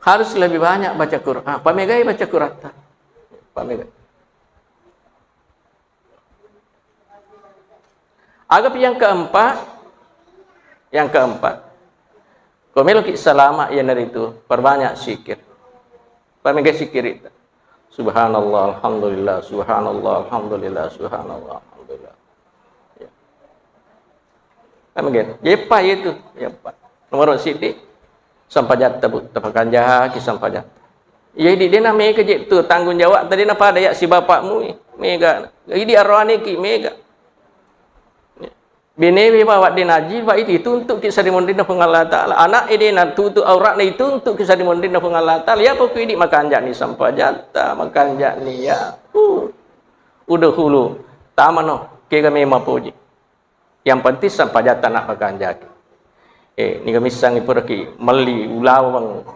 harus lebih banyak baca Quran. Pamegai baca Quran. Pamegai. Agap yang keempat, komelo selama yang dari itu perbanyak zikir. Pamegai zikir itu. Subhanallah, alhamdulillah, subhanallah, alhamdulillah, subhanallah, alhamdulillah. Ya. Pamegai. Jepa itu, jepa. Nomor sidik sampai jatuh tapakan jahat sampai jatuh. Jadi dia nak mega je tu tanggung jawab tadi napa ada si bapakmu mega. Jadi arwah ni ki mega. Bini bawa dia najis, baik itu untuk kisah dimundin Allah Taala. Anak ini nak tutup aurat ni itu untuk kisah dimundin Allah Taala. Ya pokok ini makan jak ni sampai jatuh makan jak ni ya. Udah hulu. Tamano ke kami mapuji. Yang penting sampai jatuh nak makan jak. Ni kami sang ipuraki meli ulawang